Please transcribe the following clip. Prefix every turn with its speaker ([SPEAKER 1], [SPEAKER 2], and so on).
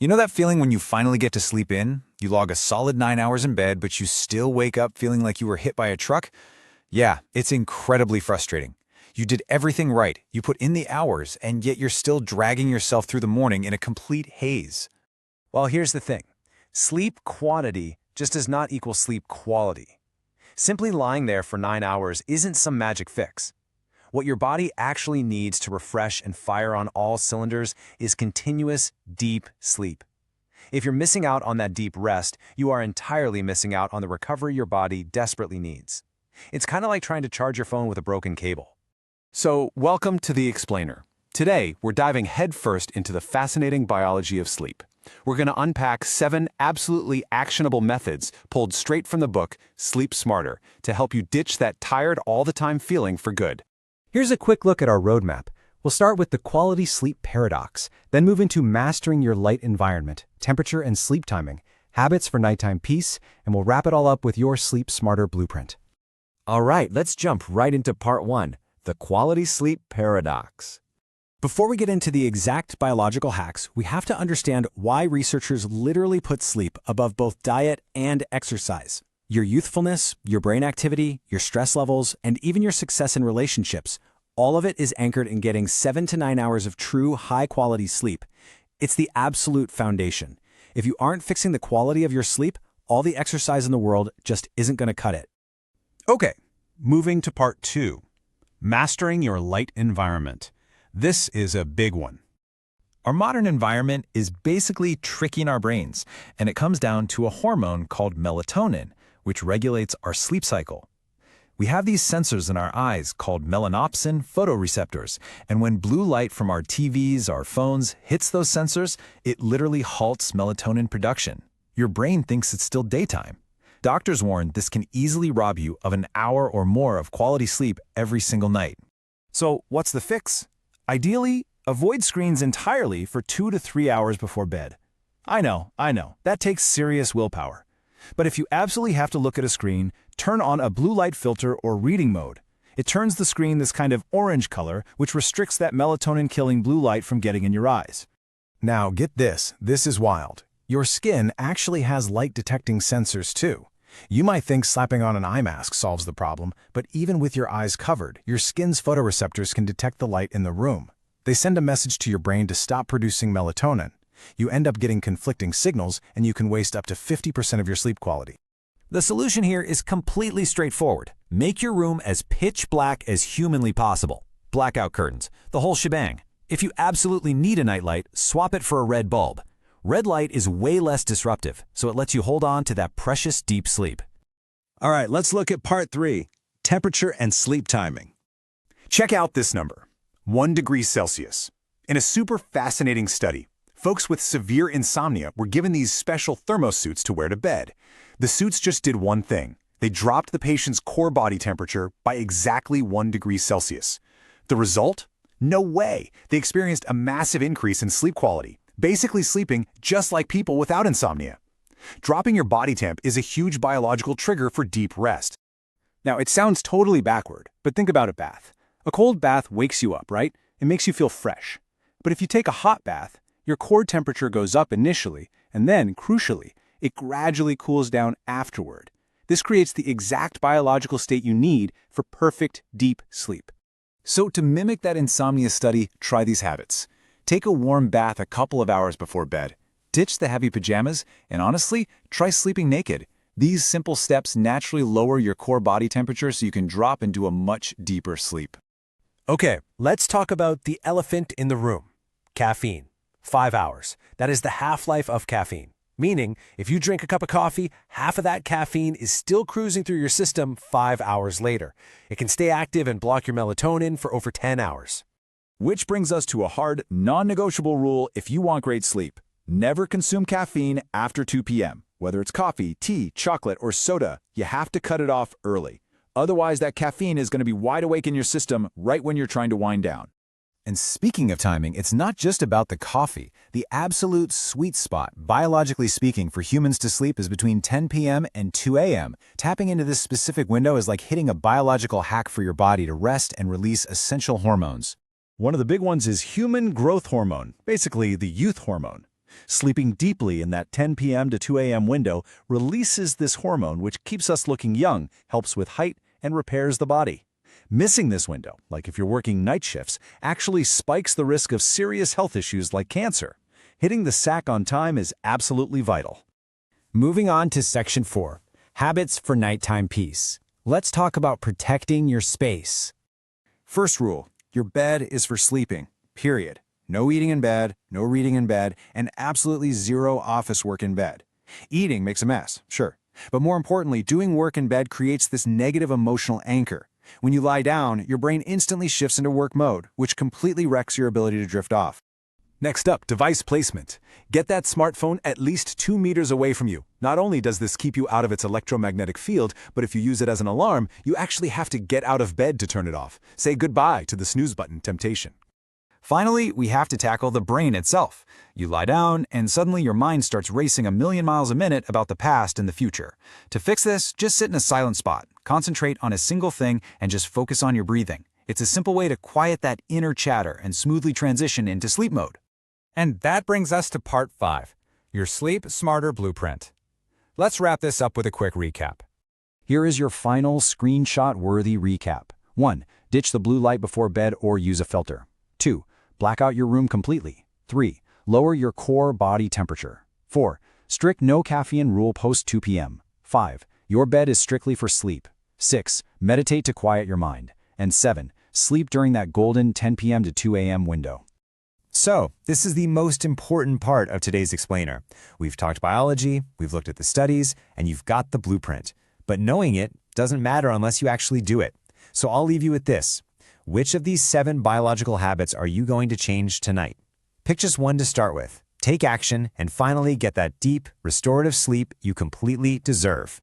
[SPEAKER 1] You know that feeling when you finally get to sleep in? You log a solid 9 hours in bed, but you still wake up feeling like you were hit by a truck? Yeah, it's incredibly frustrating. You did everything right, you put in the hours, and yet you're still dragging yourself through the morning in a complete haze.
[SPEAKER 2] Well, here's the thing. Sleep quantity just does not equal sleep quality. Simply lying there for 9 hours isn't some magic fix. What your body actually needs to refresh and fire on all cylinders is continuous, deep sleep. If you're missing out on that deep rest, you are entirely missing out on the recovery your body desperately needs. It's kind of like trying to charge your phone with a broken cable.
[SPEAKER 3] So, welcome to The Explainer. Today, we're diving headfirst into the fascinating biology of sleep. We're going to unpack 7 absolutely actionable methods pulled straight from the book Sleep Smarter to help you ditch that tired all-the-time feeling for good.
[SPEAKER 2] Here's a quick look at our roadmap. We'll start with the quality sleep paradox, then move into mastering your light environment, temperature and sleep timing, habits for nighttime peace, and we'll wrap it all up with your Sleep Smarter blueprint.
[SPEAKER 4] All right, let's jump right into part 1, the quality sleep paradox.
[SPEAKER 2] Before we get into the exact biological hacks, we have to understand why researchers literally put sleep above both diet and exercise. Your youthfulness, your brain activity, your stress levels, and even your success in relationships, all of it is anchored in getting 7 to 9 hours of true high-quality sleep. It's the absolute foundation. If you aren't fixing the quality of your sleep, all the exercise in the world just isn't going to cut it.
[SPEAKER 5] Okay, moving to part 2, mastering your light environment. This is a big one.
[SPEAKER 1] Our modern environment is basically tricking our brains, and it comes down to a hormone called melatonin, which regulates our sleep cycle. We have these sensors in our eyes called melanopsin photoreceptors, and when blue light from our TVs, our phones, hits those sensors, it literally halts melatonin production. Your brain thinks it's still daytime. Doctors warn this can easily rob you of an hour or more of quality sleep every single night.
[SPEAKER 2] So what's the fix? Ideally, avoid screens entirely for 2 to 3 hours before bed. I know, that takes serious willpower. But if you absolutely have to look at a screen, turn on a blue light filter or reading mode. It turns the screen this kind of orange color, which restricts that melatonin-killing blue light from getting in your eyes. Now get this is wild. Your skin actually has light-detecting sensors too. You might think slapping on an eye mask solves the problem, but even with your eyes covered, your skin's photoreceptors can detect the light in the room. They send a message to your brain to stop producing melatonin. You end up getting conflicting signals, and you can waste up to 50% of your sleep quality. The solution here is completely straightforward. Make your room as pitch black as humanly possible. Blackout curtains, the whole shebang. If you absolutely need a nightlight, swap it for a red bulb. Red light is way less disruptive, so it lets you hold on to that precious deep sleep.
[SPEAKER 5] All right, let's look at part 3, temperature and sleep timing.
[SPEAKER 3] Check out this number, 1 degree Celsius. In a super fascinating study, folks with severe insomnia were given these special thermosuits to wear to bed. The suits just did one thing. They dropped the patient's core body temperature by exactly 1 degree Celsius. The result? No way! They experienced a massive increase in sleep quality, basically sleeping just like people without insomnia. Dropping your body temp is a huge biological trigger for deep rest.
[SPEAKER 2] Now, it sounds totally backward, but think about a bath. A cold bath wakes you up, right? It makes you feel fresh. But if you take a hot bath, your core temperature goes up initially, and then, crucially, it gradually cools down afterward. This creates the exact biological state you need for perfect, deep sleep.
[SPEAKER 1] So to mimic that insomnia study, try these habits. Take a warm bath a couple of hours before bed. Ditch the heavy pajamas, and honestly, try sleeping naked. These simple steps naturally lower your core body temperature so you can drop into a much deeper sleep.
[SPEAKER 2] Okay, let's talk about the elephant in the room. Caffeine. 5 hours. That is the half-life of caffeine. Meaning, if you drink a cup of coffee, half of that caffeine is still cruising through your system 5 hours later. It can stay active and block your melatonin for over 10 hours.
[SPEAKER 1] Which brings us to a hard, non-negotiable rule if you want great sleep. Never consume caffeine after 2 p.m. Whether it's coffee, tea, chocolate, or soda, you have to cut it off early. Otherwise, that caffeine is going to be wide awake in your system right when you're trying to wind down. And speaking of timing, it's not just about the coffee. The absolute sweet spot, biologically speaking, for humans to sleep is between 10 p.m. and 2 a.m. Tapping into this specific window is like hitting a biological hack for your body to rest and release essential hormones.
[SPEAKER 5] One of the big ones is human growth hormone, basically the youth hormone.
[SPEAKER 2] Sleeping deeply in that 10 p.m. to 2 a.m. window releases this hormone which keeps us looking young, helps with height, and repairs the body. Missing this window, like if you're working night shifts, actually spikes the risk of serious health issues like cancer. Hitting the sack on time is absolutely vital.
[SPEAKER 4] Moving on to Section 4, Habits for Nighttime Peace. Let's talk about protecting your space.
[SPEAKER 1] First rule, your bed is for sleeping, period. No eating in bed, no reading in bed, and absolutely zero office work in bed. Eating makes a mess, sure. But more importantly, doing work in bed creates this negative emotional anchor. When you lie down, your brain instantly shifts into work mode, which completely wrecks your ability to drift off.
[SPEAKER 3] Next up, device placement. Get that smartphone at least 2 meters away from you. Not only does this keep you out of its electromagnetic field, but if you use it as an alarm, you actually have to get out of bed to turn it off. Say goodbye to the snooze button temptation.
[SPEAKER 1] Finally, we have to tackle the brain itself. You lie down, and suddenly your mind starts racing 1,000,000 miles a minute about the past and the future. To fix this, just sit in a silent spot, concentrate on a single thing, and just focus on your breathing. It's a simple way to quiet that inner chatter and smoothly transition into sleep mode.
[SPEAKER 5] And that brings us to Part 5, your Sleep Smarter Blueprint. Let's wrap this up with a quick recap.
[SPEAKER 2] Here is your final screenshot-worthy recap. 1. Ditch the blue light before bed or use a filter. 2. Black out your room completely. 3. Lower your core body temperature. 4. Strict no caffeine rule post 2 p.m. 5. Your bed is strictly for sleep. 6. Meditate to quiet your mind. And 7. Sleep during that golden 10 p.m. to 2 a.m. window.
[SPEAKER 4] So, this is the most important part of today's explainer. We've talked biology, we've looked at the studies, and you've got the blueprint. But knowing it doesn't matter unless you actually do it. So I'll leave you with this. Which of these 7 biological habits are you going to change tonight? Pick just one to start with. Take action and finally get that deep, restorative sleep you completely deserve.